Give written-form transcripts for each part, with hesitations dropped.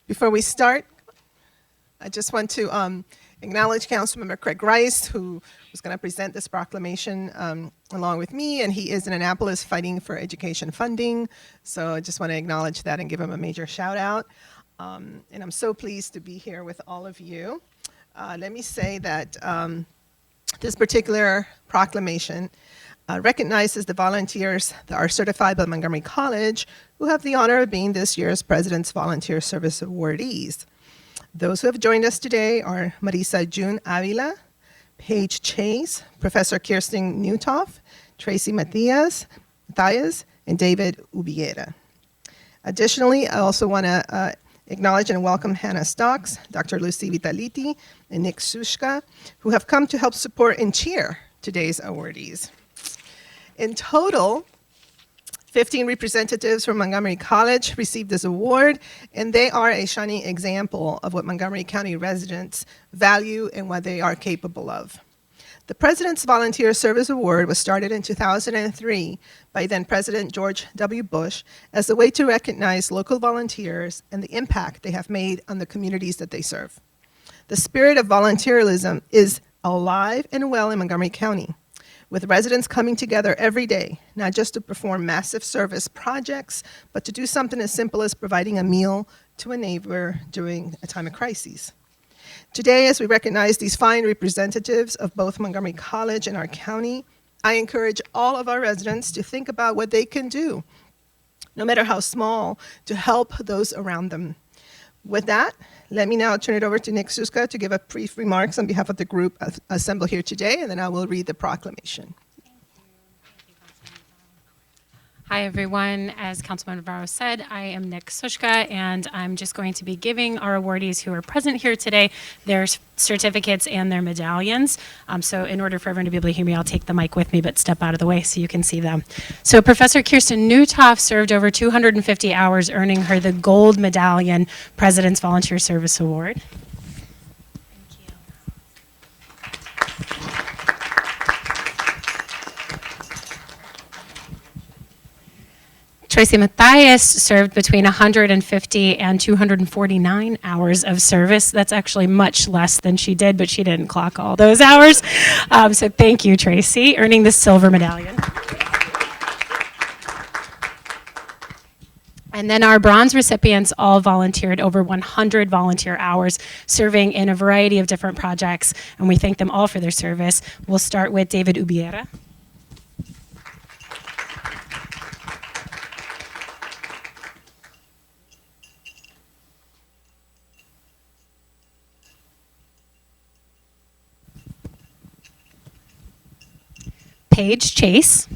Before we start, I just want to acknowledge Councilmember Craig Rice, who was going to present this proclamation along with me, and he is in Annapolis fighting for education funding. So I just want to acknowledge that and give him a major shout out. And I'm so pleased to be here with all of you. Let me say that this particular proclamation recognizes the volunteers that are certified by Montgomery College who have the honor of being this year's President's Volunteer Service Awardees. Those who have joined us today are Marisa June Avila, Paige Chase, Professor Kirsten Newtoff, Tracy Matias, and David Ubiera. Additionally, I also want to acknowledge and welcome Hannah Stocks, Dr. Lucy Vitaliti, and Nick Sushka, who have come to help support and cheer today's awardees. In total, 15 representatives from Montgomery College received this award, and they are a shining example of what Montgomery County residents value and what they are capable of. The President's Volunteer Service Award was started in 2003 by then President George W. Bush as a way to recognize local volunteers and the impact they have made on the communities that they serve. The spirit of volunteerism is alive and well in Montgomery County, with residents coming together every day, not just to perform massive service projects, but to do something as simple as providing a meal to a neighbor during a time of crises. Today, as we recognize these fine representatives of both Montgomery College and our county, I encourage all of our residents to think about what they can do, no matter how small, to help those around them. With that, let me now turn it over to Nick Suska to give a brief remarks on behalf of the group assembled here today, and then I will read the proclamation. Hi, everyone. As Councilman Navarro said, I am Nick Sushka, and I'm just going to be giving our awardees who are present here today their certificates and their medallions. So in order for everyone to be able to hear me, I'll take the mic with me, but step out of the way so you can see them. So Professor Kirsten Newtoff served over 250 hours, earning her the Gold Medallion President's Volunteer Service Award. Tracy Mathias served between 150 and 249 hours of service. That's actually much less than she did, but she didn't clock all those hours. So thank you, Tracy, earning the silver medallion. And then our bronze recipients all volunteered over 100 volunteer hours, serving in a variety of different projects, and we thank them all for their service. We'll start with David Ubiera. Paige Chase.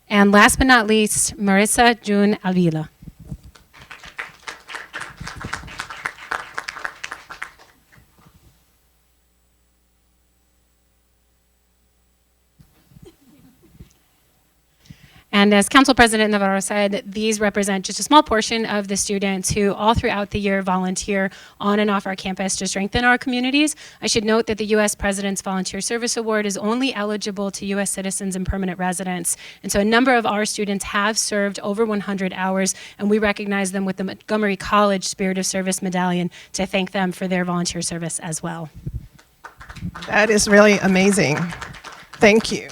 And last but not least, Marisa June Avila. And as Council President Navarro said, these represent just a small portion of the students who all throughout the year volunteer on and off our campus to strengthen our communities. I should note that the U.S. President's Volunteer Service Award is only eligible to U.S. citizens and permanent residents. And so a number of our students have served over 100 hours, and we recognize them with the Montgomery College Spirit of Service Medallion to thank them for their volunteer service as well. That is really amazing. Thank you.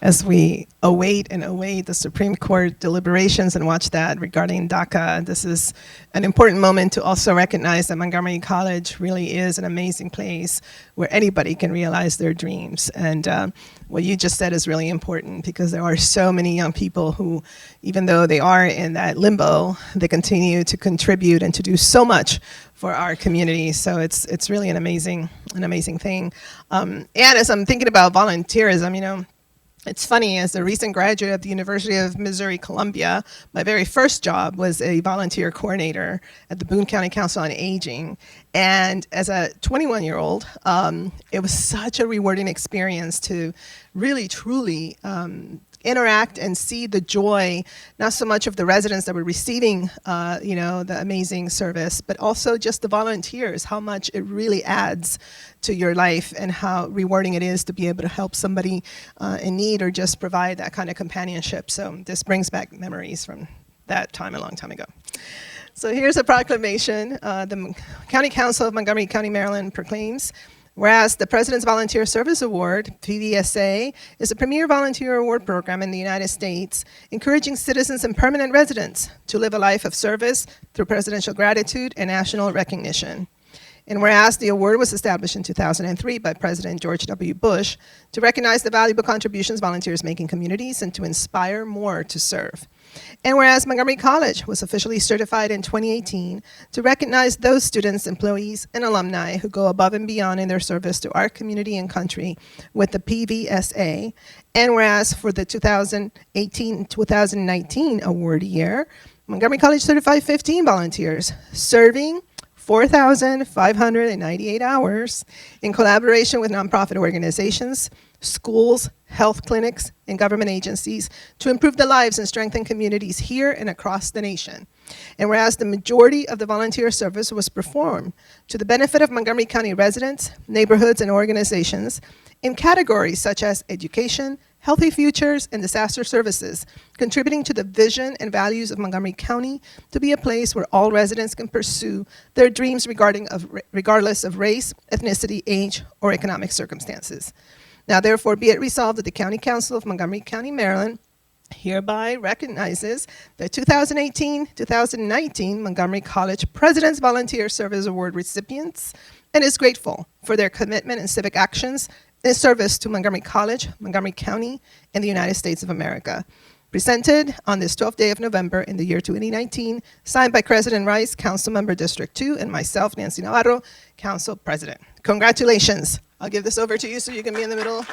As we await the Supreme Court deliberations and watch that regarding DACA, this is an important moment to also recognize that Montgomery College really is an amazing place where anybody can realize their dreams. And what you just said is really important because there are so many young people who, even though they are in that limbo, they continue to contribute and to do so much for our community. So it's really an amazing thing. And as I'm thinking about volunteerism, it's funny, as a recent graduate of the University of Missouri-Columbia, my very first job was a volunteer coordinator at the Boone County Council on Aging. And as a 21-year-old, it was such a rewarding experience to really, truly interact and see the joy, not so much of the residents that were receiving, the amazing service, but also just the volunteers, how much it really adds to your life and how rewarding it is to be able to help somebody in need or just provide that kind of companionship. So this brings back memories from that time a long time ago. So here's a proclamation. The County Council of Montgomery County, Maryland proclaims, whereas the President's Volunteer Service Award, PVSA, is a premier volunteer award program in the United States, encouraging citizens and permanent residents to live a life of service through presidential gratitude and national recognition. And whereas the award was established in 2003 by President George W. Bush to recognize the valuable contributions volunteers make in communities and to inspire more to serve. And whereas Montgomery College was officially certified in 2018 to recognize those students, employees, and alumni who go above and beyond in their service to our community and country with the PVSA. And whereas for the 2018-2019 award year, Montgomery College certified 15 volunteers serving 4,598 hours in collaboration with nonprofit organizations, schools, health clinics, and government agencies to improve the lives and strengthen communities here and across the nation. And whereas the majority of the volunteer service was performed to the benefit of Montgomery County residents, neighborhoods, and organizations in categories such as education, healthy futures, and disaster services, contributing to the vision and values of Montgomery County to be a place where all residents can pursue their dreams regardless of race, ethnicity, age, or economic circumstances. Now, therefore, be it resolved that the County Council of Montgomery County, Maryland, hereby recognizes the 2018-2019 Montgomery College President's Volunteer Service Award recipients and is grateful for their commitment and civic actions in service to Montgomery College, Montgomery County, and the United States of America. Presented on this 12th day of November in the year 2019, signed by President Rice, Council Member District 2, and myself, Nancy Navarro, Council President. Congratulations. I'll give this over to you so you can be in the middle.